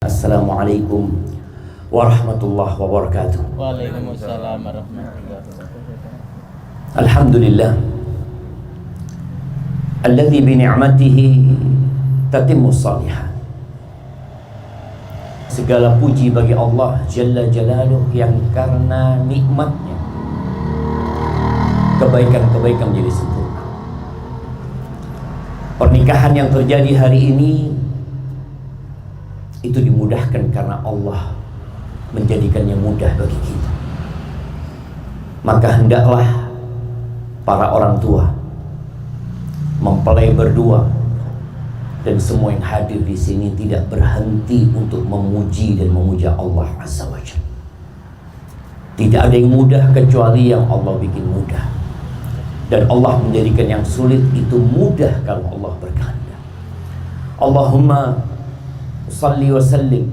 Assalamualaikum warahmatullahi wabarakatuh. Waalaikumsalam warahmatullahi wabarakatuh. Alhamdulillah alladzi bi ni'matihi tatimmu shalihat. Segala puji bagi Allah Jalla Jalaluh yang karena nikmatnya kebaikan-kebaikan menjadi sempurna. Pernikahan yang terjadi hari ini itu dimudahkan karena Allah menjadikannya mudah bagi kita. Maka hendaklah para orang tua mempelai berdua dan semua yang hadir di sini tidak berhenti untuk memuji dan memuja Allah Azza wa Jalla. Tidak ada yang mudah kecuali yang Allah bikin mudah. Dan Allah menjadikan yang sulit itu mudah kalau Allah berkehendak. Allahumma salli wa sallim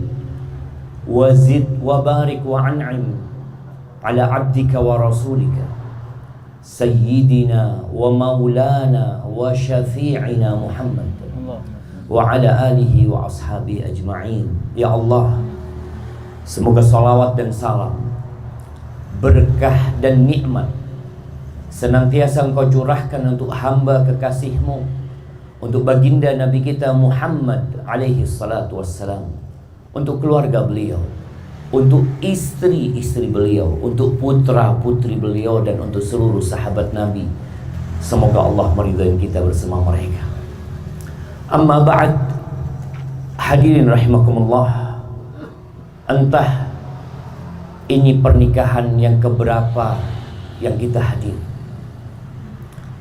wa zid wa barik wa an'im ala abdika wa rasulika sayyidina wa maulana wa syafi'ina Muhammad wa ala alihi wa ashabi ajma'in. Ya Allah, semoga salawat dan salam, berkah dan nikmat senantiasa Engkau curahkan untuk hamba kekasih-Mu, untuk baginda Nabi kita Muhammad alaihi salatu wassalam, untuk keluarga beliau, untuk istri-istri beliau, untuk putra-putri beliau, dan untuk seluruh sahabat Nabi. Semoga Allah meridai kita bersama mereka. Amma ba'd, hadirin rahimakumullah. Entah ini pernikahan yang keberapa yang kita hadir.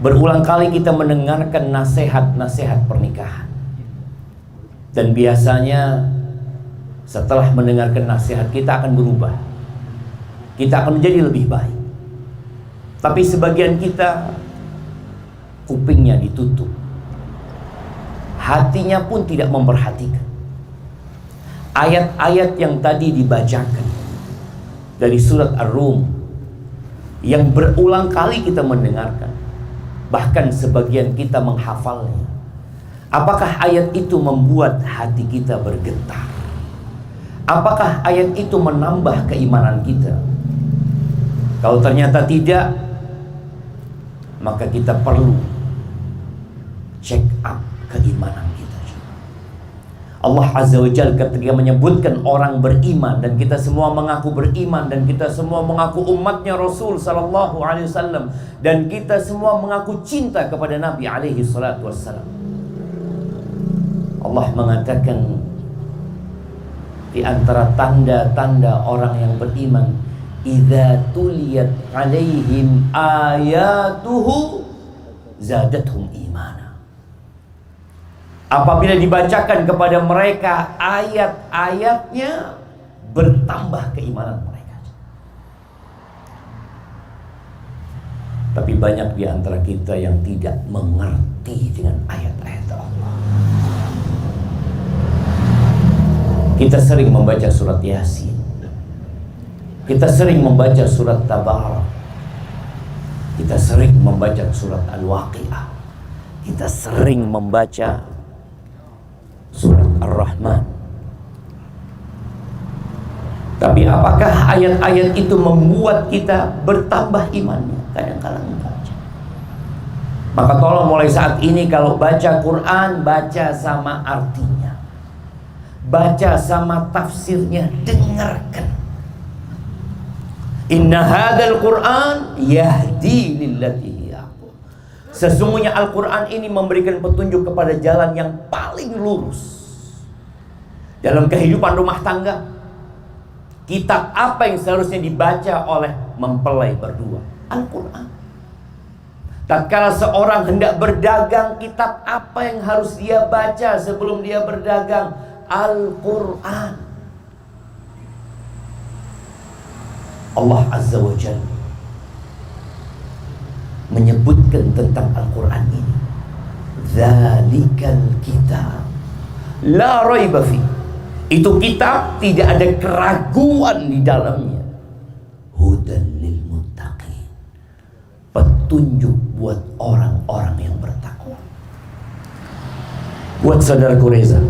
Berulang kali kita mendengarkan nasihat-nasihat pernikahan. Dan biasanya setelah mendengarkan nasihat kita akan berubah. Kita akan menjadi lebih baik. Tapi sebagian kita kupingnya ditutup, hatinya pun tidak memperhatikan ayat-ayat yang tadi dibacakan dari surat Ar-Rum yang berulang kali kita mendengarkan. Bahkan sebagian kita menghafalnya. Apakah ayat itu membuat hati kita bergetar? Apakah ayat itu menambah keimanan kita? Kalau ternyata tidak, maka kita perlu check up keimanan kita. Allah Azza wa Jalla ketika menyebutkan orang beriman, dan kita semua mengaku beriman, dan kita semua mengaku umatnya Rasul sallallahu alaihi wasallam, dan kita semua mengaku cinta kepada Nabi alaihi salatu wassalam. Allah mengatakan di antara tanda-tanda orang yang beriman, idza tuliyat alaihim ayatuhu zadatuhum imana. Apabila dibacakan kepada mereka ayat-ayatnya, bertambah keimanan mereka. Tapi banyak di antara kita yang tidak mengerti dengan ayat-ayat Allah. Kita sering membaca surat Yasin. Kita sering membaca surat Tabarak. Kita sering membaca surat Al-Waqi'ah. Kita sering membaca surat Ar-Rahman. Tapi apakah ayat-ayat itu membuat kita bertambah imannya? Kadang-kadang membaca. Maka tolong mulai saat ini kalau baca Quran, baca sama artinya, baca sama tafsirnya, dengarkan. Inna hadzal Quran yahdi lillati hiya aqwam. Sesungguhnya Al-Quran ini memberikan petunjuk kepada jalan yang paling lurus. Dalam kehidupan rumah tangga, kitab apa yang seharusnya dibaca oleh mempelai berdua? Al-Quran. Tatkala seorang hendak berdagang, kitab apa yang harus dia baca sebelum dia berdagang? Al-Quran. Allah Azza wa Jalla menyebutkan tentang Al-Quran ini, Dzalikal kitab la raiba fi. Itu kitab tidak ada keraguan di dalamnya. Hudan lil muttaqin. Petunjuk buat orang-orang yang bertakwa. Buat saudaraku Reza,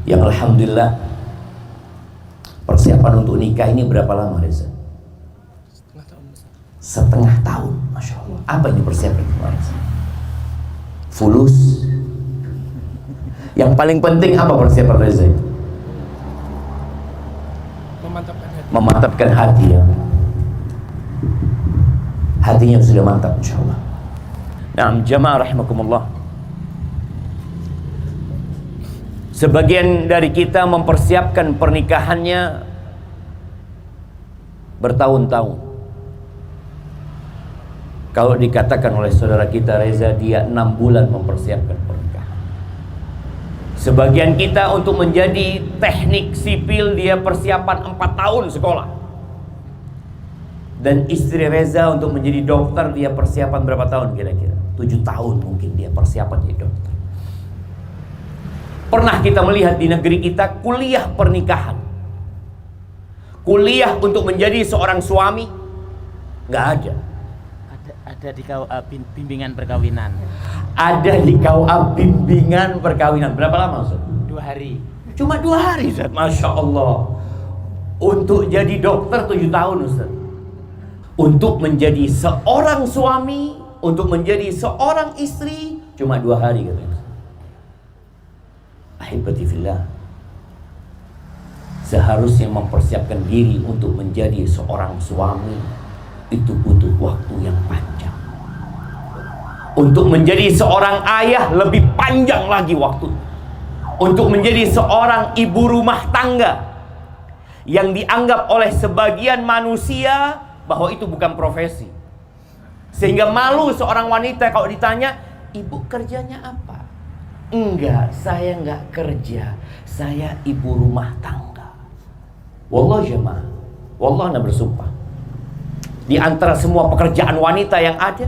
Yang alhamdulillah persiapan untuk nikah ini berapa lama, Reza? Setengah tahun, Masya Allah. Apa ini persiapan, Reza? Fulus. Yang paling penting apa persiapan, Reza? Memantapkan hati ya. Hatinya sudah mantap, Insya Allah. Nah, jamaah rahimakumullah. Sebagian dari kita mempersiapkan pernikahannya bertahun-tahun. Kalau dikatakan oleh saudara kita Reza, dia 6 bulan mempersiapkan pernikahan. Sebagian kita untuk menjadi teknik sipil, dia persiapan 4 tahun sekolah. Dan istri Reza untuk menjadi dokter, dia persiapan berapa tahun kira-kira? 7 tahun mungkin dia persiapan jadi dokter. Pernah kita melihat di negeri kita kuliah pernikahan, kuliah untuk menjadi seorang suami? Nggak ada. Ada di KUA bimbingan perkawinan. Ada di KUA bimbingan perkawinan. Berapa lama, Ustaz? 2 hari. Cuma 2 hari, Ustaz. Masya Allah. Untuk jadi dokter 7 tahun, Ustaz. Untuk menjadi seorang suami, untuk menjadi seorang istri, cuma 2 hari, katanya. Ahibati fillah, seharusnya mempersiapkan diri untuk menjadi seorang suami itu butuh waktu yang panjang. Untuk menjadi seorang ayah lebih panjang lagi waktu. Untuk menjadi seorang ibu rumah tangga yang dianggap oleh sebagian manusia bahwa itu bukan profesi, sehingga malu seorang wanita kalau ditanya, ibu kerjanya apa? Enggak, saya enggak kerja, saya ibu rumah tangga. Wallah jemaah, wallah ana bersumpah, di antara semua pekerjaan wanita yang ada,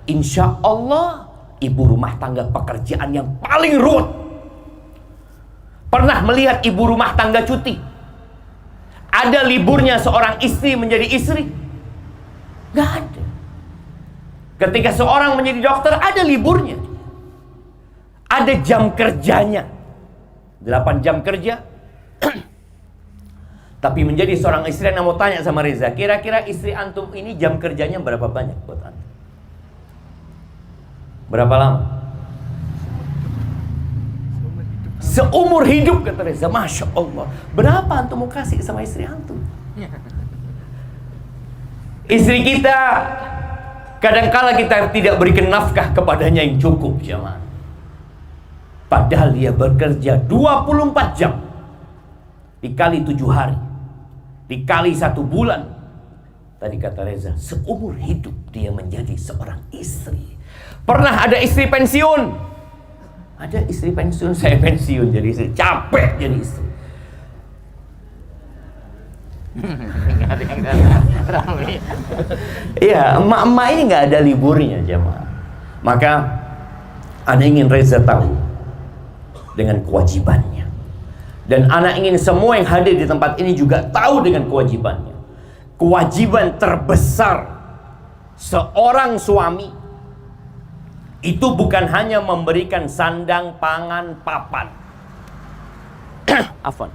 insya Allah ibu rumah tangga pekerjaan yang paling ruwet. Pernah melihat ibu rumah tangga cuti? Ada liburnya seorang istri menjadi istri? Gak ada. Ketika seorang menjadi dokter, ada liburnya. Ada jam kerjanya, 8 jam kerja. Tapi menjadi seorang istri, yang mau tanya sama Reza, kira-kira istri antum ini jam kerjanya berapa banyak buat antum? Berapa lama? Seumur hidup, kata Reza. Masya Allah. Berapa antum mau kasih sama istri antum? Istri kita, kadangkala kita tidak berikan nafkah kepadanya yang cukup, jemaah. Padahal dia bekerja 24 jam dikali 7 hari dikali 1 bulan. Tadi kata Reza, seumur hidup dia menjadi seorang istri. Pernah ada istri pensiun. Ada istri pensiun, saya pensiun jadi istri, capek jadi istri. Iya, emak-emak ini nggak ada liburnya, jemaah. Maka ana ingin Reza tahu dengan kewajibannya, dan anak ingin semua yang hadir di tempat ini juga tahu dengan kewajibannya. Kewajiban terbesar seorang suami itu bukan hanya memberikan sandang, pangan, papan. Afwan.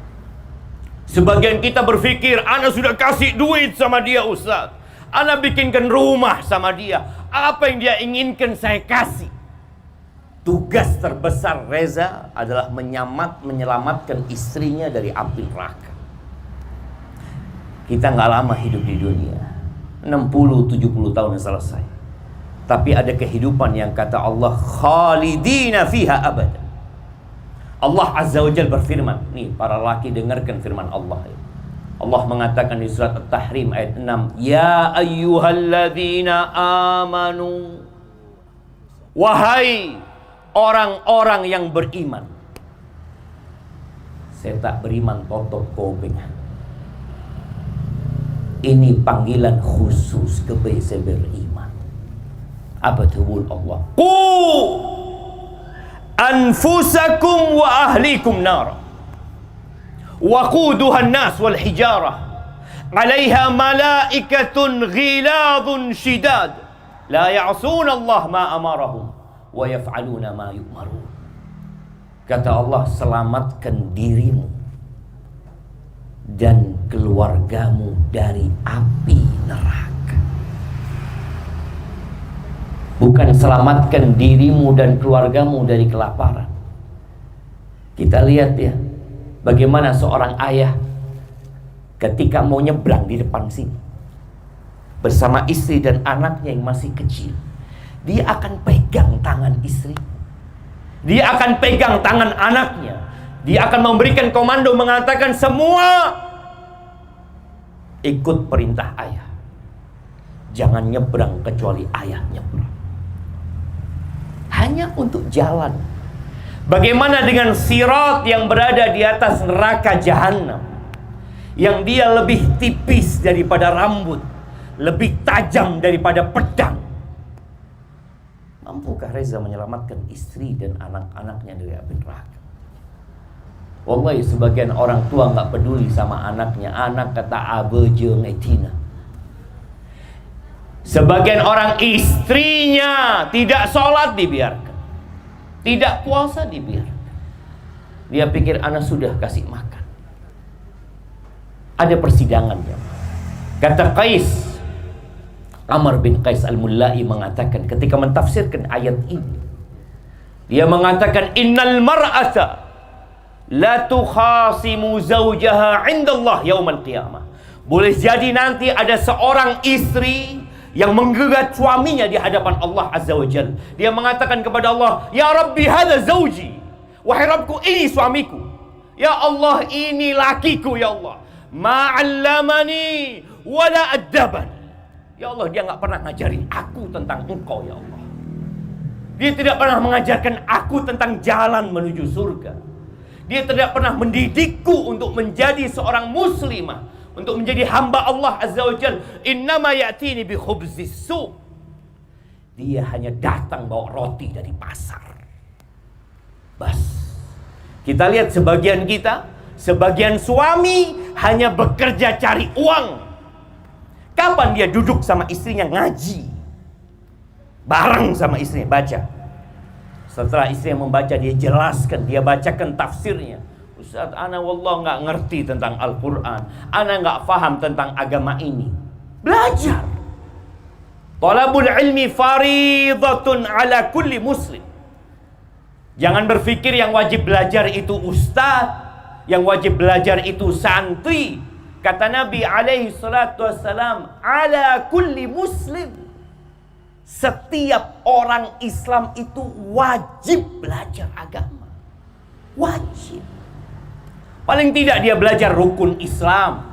Sebagian kita berpikir, ana sudah kasih duit sama dia, Ustaz, ana bikinkan rumah sama dia, apa yang dia inginkan saya kasih. Tugas terbesar Reza adalah menyelamatkan istrinya dari api neraka. Kita nggak lama hidup di dunia, 60-70 tahun yang selesai. Tapi ada kehidupan yang kata Allah, khalidina fiha abada. Allah Azza wa Jalla berfirman, nih para laki dengarkan firman Allah. Allah mengatakan di surat At-Tahrim ayat 6, ya ayyuhalladzina amanu, wahai orang-orang yang beriman. Saya tak beriman totok kobeng. Ini panggilan khusus kepada saya beriman. Apa tuh Allah? Qu anfusakum wa ahlikum nar. Waquduha an-nas wal hijarah. 'Alaiha malaikatun ghiladun shidad. La ya'suna Allah ma amarahum wa yaf'aluna ma yu'marun. Kata Allah, selamatkan dirimu dan keluargamu dari api neraka. Bukan selamatkan dirimu dan keluargamu dari kelaparan. Kita lihat ya, bagaimana seorang ayah ketika mau nyebrang di depan sini bersama istri dan anaknya yang masih kecil, dia akan pegang tangan istri, dia akan pegang tangan anaknya, dia akan memberikan komando mengatakan semua ikut perintah ayah. Jangan nyebrang kecuali ayah nyebrang. Hanya untuk jalan. Bagaimana dengan sirat yang berada di atas neraka jahanam, yang dia lebih tipis daripada rambut, lebih tajam daripada pedang? Mampukah Reza menyelamatkan istri dan anak-anaknya dari api neraka? Wallahi sebagian orang tua nggak peduli sama anaknya. Anak kata abeje ngetina. Sebagian orang istrinya tidak sholat dibiarkan, tidak puasa dibiarkan. Dia pikir anak sudah kasih makan. Ada persidangan ya. Kata Qais, Amr bin Qais al-Mullai mengatakan ketika mentafsirkan ayat ini, dia mengatakan innal mar'ata la tukhasimu zawjaha 'inda Allah yaumal qiyamah. Boleh jadi nanti ada seorang istri yang menggugat suaminya di hadapan Allah Azza wa Jalla. Dia mengatakan kepada Allah, ya Rabbi hadza zawji, wahai Rabbku ini suamiku, ya Allah ini lakiku, ya Allah, ma'allamani wala addabani. Ya Allah, dia nggak pernah ngajarin aku tentang engkau, ya Allah. Dia tidak pernah mengajarkan aku tentang jalan menuju surga. Dia tidak pernah mendidikku untuk menjadi seorang muslimah, untuk menjadi hamba Allah Azza wa Jalla. Innama ya'tini bi khubzis su. Dia hanya datang bawa roti dari pasar. Bas. Kita lihat sebagian kita, sebagian suami hanya bekerja cari uang. Kapan dia duduk sama istrinya ngaji bareng sama istrinya baca? Setelah istri yang membaca, dia jelaskan, dia bacakan tafsirnya. Ustaz, ana wallah nggak ngerti tentang Al-Quran, ana nggak faham tentang agama ini. Belajar. Talabul ilmi faridatun ala kulli muslim. Jangan berpikir yang wajib belajar itu ustaz, yang wajib belajar itu santri. Kata Nabi alaihi salatu wassalam, ala kulli muslim. Setiap orang Islam itu wajib belajar agama. Wajib. Paling tidak dia belajar rukun Islam,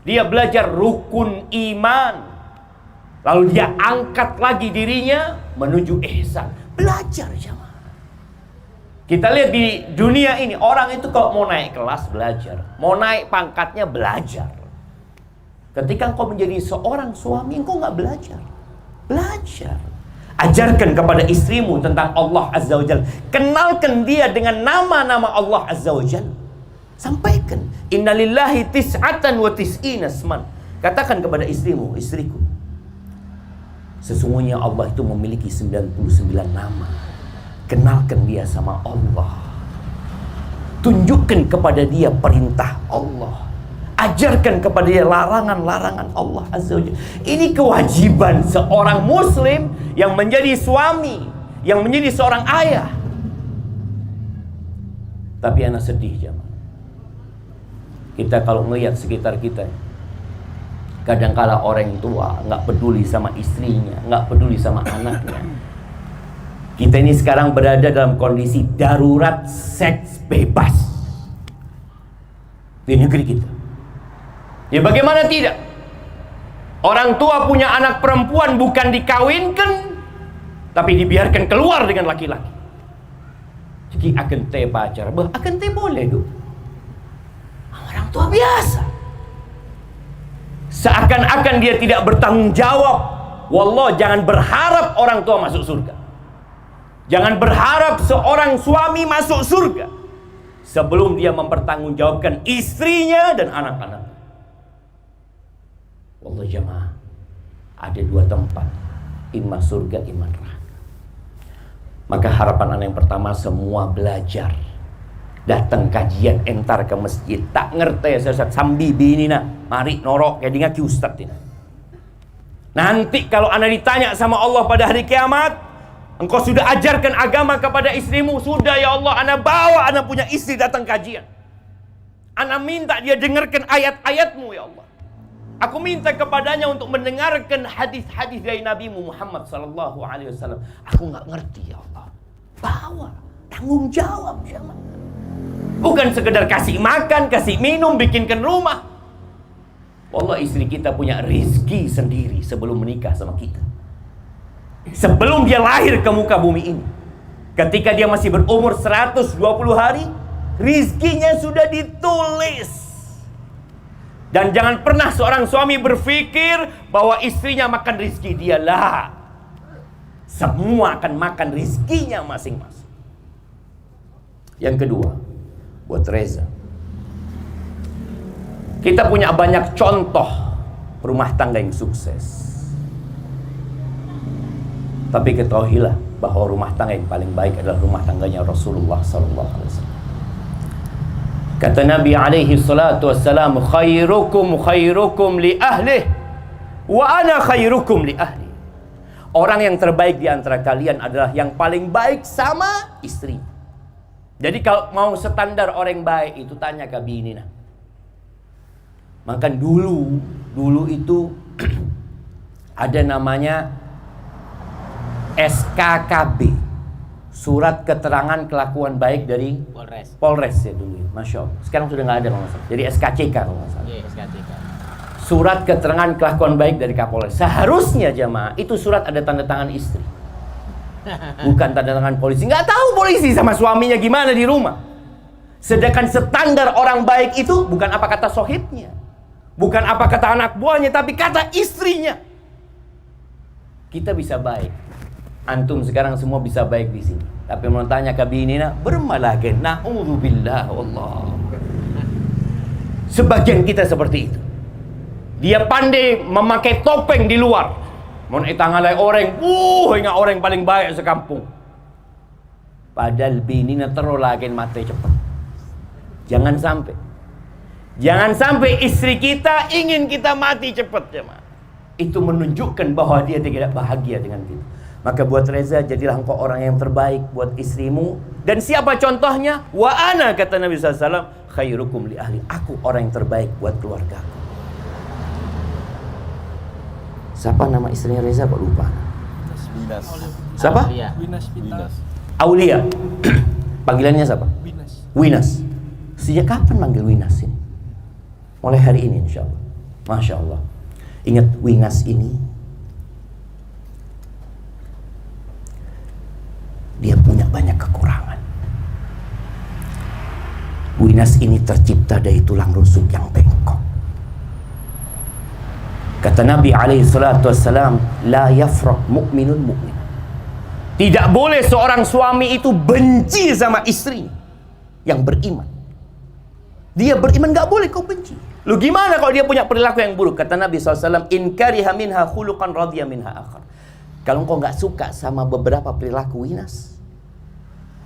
dia belajar rukun iman, lalu dia angkat lagi dirinya menuju ihsan. Belajar jamaah. Kita lihat di dunia ini, orang itu kalau mau naik kelas belajar, mau naik pangkatnya belajar. Ketika engkau menjadi seorang suami, engkau nggak belajar. Belajar. Ajarkan kepada istrimu tentang Allah Azza wa Jalla. Kenalkan dia dengan nama-nama Allah Azza wa Jalla. Sampaikan, innalillahi tis'atan wa tis'ina asman. Katakan kepada istrimu, istriku, sesungguhnya Allah itu memiliki 99 nama. Kenalkan dia sama Allah. Tunjukkan kepada dia perintah Allah. Ajarkan kepada dia larangan-larangan Allah Azza wa Jalla. Ini kewajiban seorang muslim yang menjadi suami, yang menjadi seorang ayah. Tapi anak sedih jemaah. Kita kalau melihat sekitar kita, kadangkala orang tua nggak peduli sama istrinya, nggak peduli sama anaknya. Kita ini sekarang berada dalam kondisi darurat seks bebas di negeri kita. Ya bagaimana tidak? Orang tua punya anak perempuan bukan dikawinkan, tapi dibiarkan keluar dengan laki-laki. Jadi akan teh pacar, akan teh boleh tuh. Orang tua biasa. Seakan-akan dia tidak bertanggung jawab. Wallah, jangan berharap orang tua masuk surga. Jangan berharap seorang suami masuk surga sebelum dia mempertanggungjawabkan istrinya dan anak-anak. Wallah jamaah, ada dua tempat, imma surga, imma neraka. Maka harapan anak yang pertama, semua belajar. Datang kajian entar ke masjid. Tak ngerti sesat sambi bini na. Mari norok kayak dengar ki ustaz ini. Nanti kalau anak ditanya sama Allah pada hari kiamat, engkau sudah ajarkan agama kepada istrimu? Sudah ya Allah, anak bawa anak punya istri datang kajian. Anak minta dia dengarkan ayat-ayatmu ya Allah. Aku minta kepadanya untuk mendengarkan hadis-hadis dari Nabi Muhammad sallallahu alaihi wasallam. Aku nggak ngerti ya Allah. Bawa, tanggung jawab jemaah. Bukan sekedar kasih makan, kasih minum, bikinkan rumah. Wallah, istri kita punya rizki sendiri sebelum menikah sama kita. Sebelum dia lahir ke muka bumi ini. Ketika dia masih berumur 120 hari, rizkinya sudah ditulis. Dan jangan pernah seorang suami berpikir bahwa istrinya makan rizki dia. Lah, semua akan makan rizkinya masing-masing. Yang kedua, buat Reza, kita punya banyak contoh rumah tangga yang sukses. Tapi ketahuilah bahwa rumah tangga yang paling baik adalah rumah tangganya Rasulullah SAW. Kata Nabi alaihi salatu wassalam, khairukum khairukum li ahlih wa ana khairukum li ahli. Orang yang terbaik di antara kalian adalah yang paling baik sama istri. Jadi kalau mau standar orang baik itu tanya ke bini nah. Maka dulu itu ada namanya SKKB, surat keterangan kelakuan baik dari Polres ya dulu ya. Masya Allah. Sekarang sudah nggak ada kalau nggak salah. Jadi SKCK kalau nggak salah. Iya, SKCK. Surat keterangan kelakuan baik dari Kapolres. Seharusnya jemaah itu surat ada tanda tangan istri, bukan tanda tangan polisi. Nggak tahu polisi sama suaminya gimana di rumah. Sedangkan standar orang baik itu bukan apa kata sohibnya, bukan apa kata anak buahnya, tapi kata istrinya. Kita bisa baik. Antum sekarang semua bisa baik di sini. Tapi mau tanya ke bini nak, bermalagen. Na'udzubillah wallah. Sebagian kita seperti itu. Dia pandai memakai topeng di luar. Mau tangalai orang, hingga orang paling baik sekampung. Padahal bini nak terus lagi mati cepat. Jangan sampai istri kita ingin kita mati cepat jemaah. Itu menunjukkan bahwa dia tidak bahagia dengan kita. Maka buat Reza, jadilah engkau orang yang terbaik buat istrimu. Dan siapa contohnya? Wa ana, kata Nabi SAW, khairukum li ahli. Aku orang yang terbaik buat keluargaku. Siapa nama istrinya Reza kok lupa? Winas. Siapa? Winas. Aulia. Panggilannya siapa? Winas. Sejak kapan manggil Winas ini? Mulai hari ini insya Allah. Masya Allah. Ingat, Winas ini dia punya banyak kekurangan. Winas ini tercipta dari tulang rusuk yang bengkok. Kata Nabi alaihi salatu wassalam, la yafraq mu'minun mu'min. Tidak boleh seorang suami itu benci sama istri yang beriman. Dia beriman, gak boleh kau benci. Lu gimana kalau dia punya perilaku yang buruk? Kata Nabi SAW, in kariha minha khuluqan radhiya minha akhar. Kalau engkau gak suka sama beberapa perilaku Winas,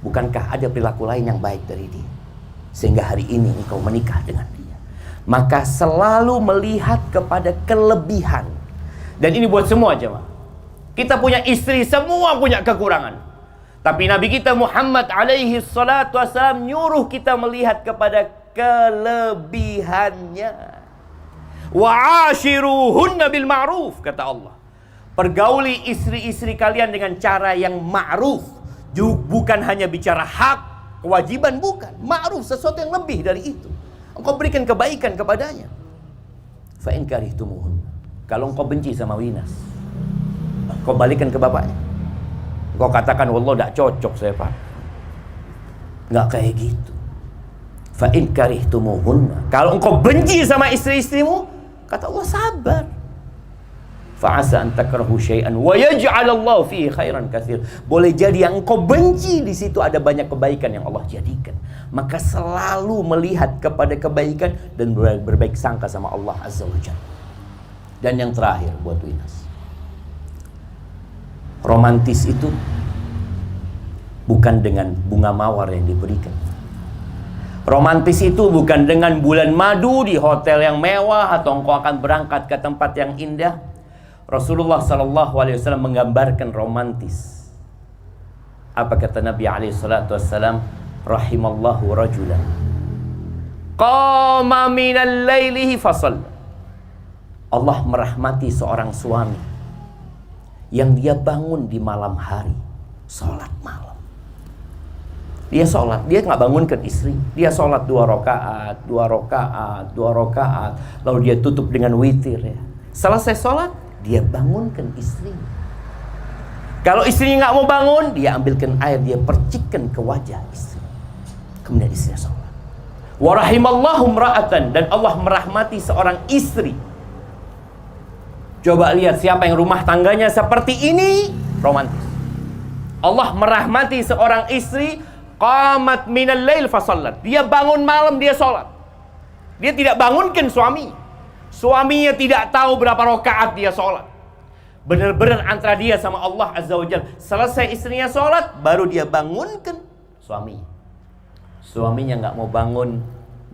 bukankah ada perilaku lain yang baik dari dia? Sehingga hari ini engkau menikah dengan dia. Maka selalu melihat kepada kelebihan. Dan ini buat semua jemaah. Kita punya istri, semua punya kekurangan. Tapi Nabi kita Muhammad alaihi salatu wassalam nyuruh kita melihat kepada kelebihannya. Wa'ashiruhunna bil ma'ruf, kata Allah. Pergauli istri-istri kalian dengan cara yang ma'ruf. Bukan hanya bicara hak, kewajiban, bukan. Ma'ruf, sesuatu yang lebih dari itu. Engkau berikan kebaikan kepadanya. Fa in karihtumuhun. Kalau engkau benci sama Winas, kau balikan ke bapaknya. Kau katakan, wallah tak cocok saya pak. Nggak kayak gitu. Fa in karihtumuhun. Kalau engkau benci sama istri-istrimu, kata Allah, sabar. Fa'asa an takrahu syai'an wa yaj'alallahu fihi khairan katsir. Boleh jadi yang engkau benci di situ ada banyak kebaikan yang Allah jadikan. Maka selalu melihat kepada kebaikan dan berbaik sangka sama Allah Azza wa Jalla. Dan yang terakhir buat Winas, romantis itu bukan dengan bunga mawar yang diberikan. Romantis itu bukan dengan bulan madu di hotel yang mewah atau engkau akan berangkat ke tempat yang indah. Rasulullah SAW menggambarkan romantis. Apa kata Nabi SAW? Rahimallahu rajulan qama minal lailihi fasalla. Allah merahmati seorang suami yang dia bangun di malam hari, sholat malam. Dia sholat, dia nggak bangunkan istri. Dia sholat 2 rakaat, 2 rakaat, 2 rakaat. Lalu dia tutup dengan witir ya. Selesai sholat, dia bangunkan istri. Kalau istrinya nggak mau bangun, dia ambilkan air, dia percikkan ke wajah istri. Kemudian istrinya sholat. Wa rahimallahu imra'atan, dan Allah merahmati seorang istri. Coba lihat siapa yang rumah tangganya seperti ini, romantis. Allah merahmati seorang istri, qamat minal lail fasallat. Dia bangun malam, dia sholat. Dia tidak bangunkan suami. Suaminya tidak tahu berapa rakaat dia sholat. Benar-benar antara dia sama Allah Azza wa Jalla. Selesai istrinya sholat, baru dia bangunkan suami. Suaminya nggak mau bangun,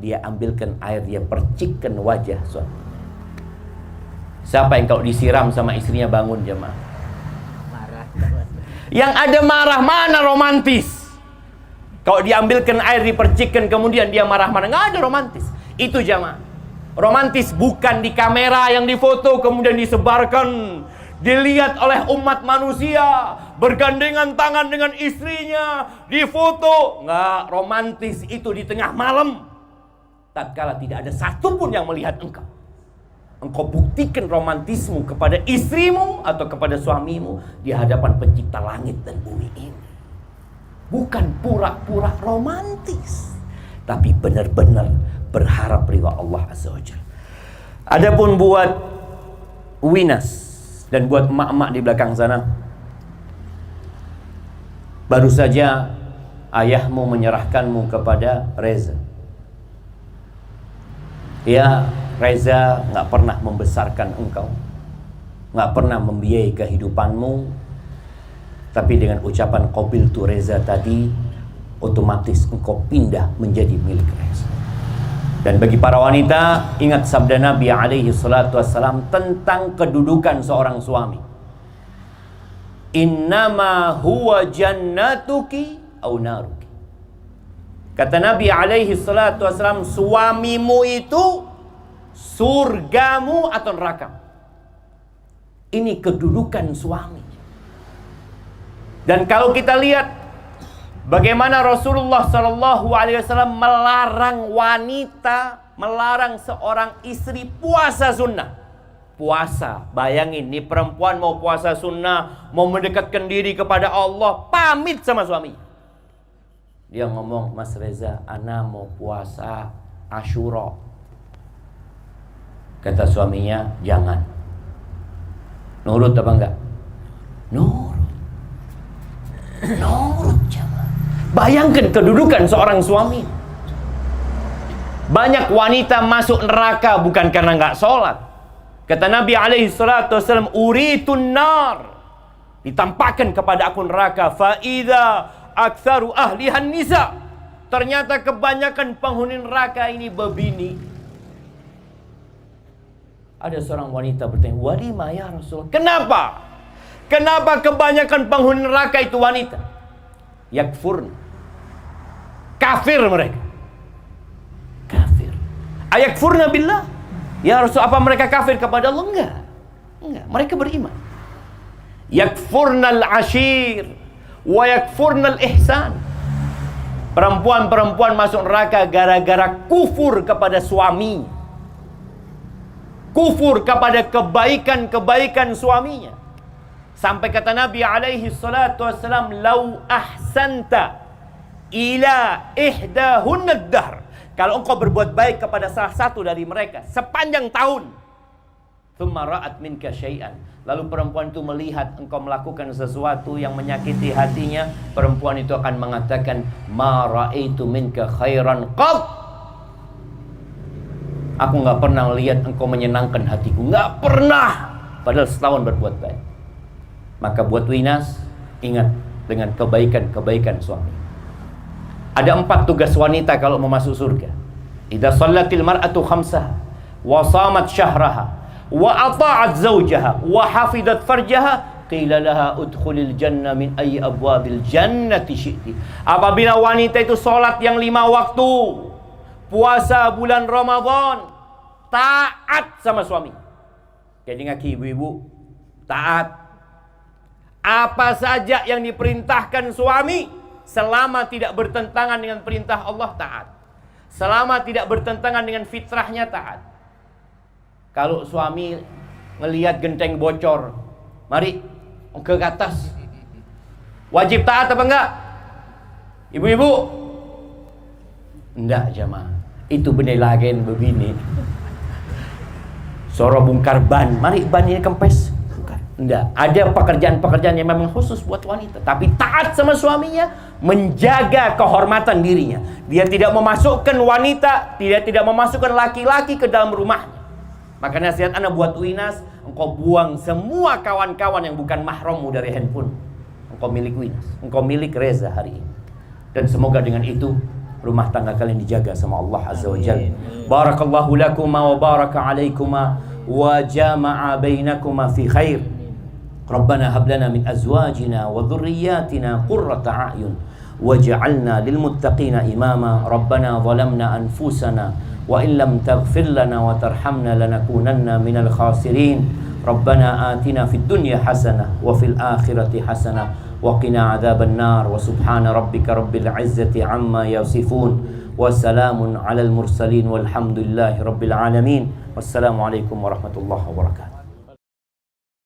dia ambilkan air, dia percikkan wajah suami. Siapa yang kalau disiram sama istrinya bangun jemaah? Marah. Yang ada marah, mana romantis? Kalau diambilkan air, dipercikkan, kemudian dia marah-marah, nggak ada romantis. Itu jemaah. Romantis bukan di kamera yang difoto kemudian disebarkan, dilihat oleh umat manusia, bergandengan tangan dengan istrinya, difoto. Nggak romantis itu di tengah malam, tatkala tidak ada satupun yang melihat engkau. Engkau buktikan romantismu kepada istrimu atau kepada suamimu di hadapan pencipta langit dan bumi ini. Bukan pura-pura romantis, tapi benar-benar berharap ridha Allah Azza wa Jalla. Adapun buat Winas dan buat emak-emak di belakang sana, baru saja ayahmu menyerahkanmu kepada Reza. Ya, Reza nggak pernah membesarkan engkau, nggak pernah membiayai kehidupanmu, tapi dengan ucapan qabiltu Reza tadi, otomatis engkau pindah menjadi milik Reza. Dan bagi para wanita, ingat sabda Nabi alaihi salatu wassalam tentang kedudukan seorang suami. Innama huwa jannatuki au naruki. Kata Nabi alaihi salatu wassalam, suamimu itu surgamu atau neraka. Ini kedudukan suami. Dan kalau kita lihat bagaimana Rasulullah SAW melarang wanita, melarang seorang istri puasa sunnah. Puasa, bayangin nih perempuan mau puasa sunnah, mau mendekatkan diri kepada Allah, pamit sama suami. Dia ngomong, Mas Reza, ana mau puasa Asyura. Kata suaminya, jangan. Nurut apa enggak? Nurut. Nurut jemaah. Bayangkan kedudukan seorang suami. Banyak wanita masuk neraka bukan karena enggak sholat. Kata Nabi alaihi salatu wasallam, uritun nar. Ditampakkan kepada aku neraka. Fa'idha aktsaru ahlihan nisa. Ternyata kebanyakan penghuni neraka ini berbini. Ada seorang wanita bertanya, walima ya Rasulullah, kenapa? Kenapa kebanyakan penghuni neraka itu wanita? Yakfurn, kafir mereka. Kafir. Ayakfurna billah. Ya Rasul, apa mereka kafir kepada Allah? Enggak, mereka beriman. Yakfurnal ashir wa yakfurnal ihsan. Perempuan-perempuan masuk neraka gara-gara kufur kepada suami, kufur kepada kebaikan-kebaikan suaminya. Sampai kata Nabi alaihi salatu wassalam, lau ahsanta ila ihdahunna ad-dahr. Kalau engkau berbuat baik kepada salah satu dari mereka sepanjang tahun, thumma ra'at minka syai'an, lalu perempuan itu melihat engkau melakukan sesuatu yang menyakiti hatinya, perempuan itu akan mengatakan, ma ra'aitu minka khairan qat. Aku nggak pernah lihat engkau menyenangkan hatiku, nggak pernah. Padahal setahun berbuat baik. Maka buat Winas, ingat, dengan kebaikan-kebaikan suami. Ada 4 tugas wanita kalau mau masuk surga. Idza shallatil mar'atu khamsaha wa shamat syahraha wa ata'at zawjaha wa hafidat farjaha qila laha udkhulil jannah min ayyi abwabil jannati syi'ti. Apabila wanita itu salat yang 5 waktu, puasa bulan Ramadan, taat sama suami. Jadi ngaki ibu-ibu, taat. Apa saja yang diperintahkan suami, selama tidak bertentangan dengan perintah Allah, taat. Selama tidak bertentangan dengan fitrahnya, taat. Kalau suami ngelihat genteng bocor, mari ke atas. Wajib taat apa enggak? Ibu-ibu? Enggak jamaah. Itu benih lagen begini. Soro bongkar ban, mari ban ini kempes. Enggak, ada pekerjaan-pekerjaan yang memang khusus buat wanita. Tapi taat sama suaminya, menjaga kehormatan dirinya. Dia tidak memasukkan wanita, tidak memasukkan laki-laki ke dalam rumahnya. Maka nasihat anak buat Winas, engkau buang semua kawan-kawan yang bukan mahrammu dari handphone. Engkau milik Winas, engkau milik Reza hari ini. Dan semoga dengan itu rumah tangga kalian dijaga sama Allah Azza wa Jalla. Barakallahu lakuma wa baraka alaikuma wa jama'a bainakuma fi khair. Rabbana hab lana min azwajina wa dhurriyyatina qurrata a'yun waj'alna lil muttaqina imama. Rabbana zalamna anfusana wa in lam taghfir lana wa tarhamna lanakunanna minal khasirin. Rabbana atina fid dunya hasanah wa fil akhirati hasanah wa qina adzaban nar. Wa subhana rabbika rabbil izzati amma yasifun wa salamun alal mursalin walhamdulillahi rabbil alamin. Wassalamu alaikum warahmatullahi wabarakatuh.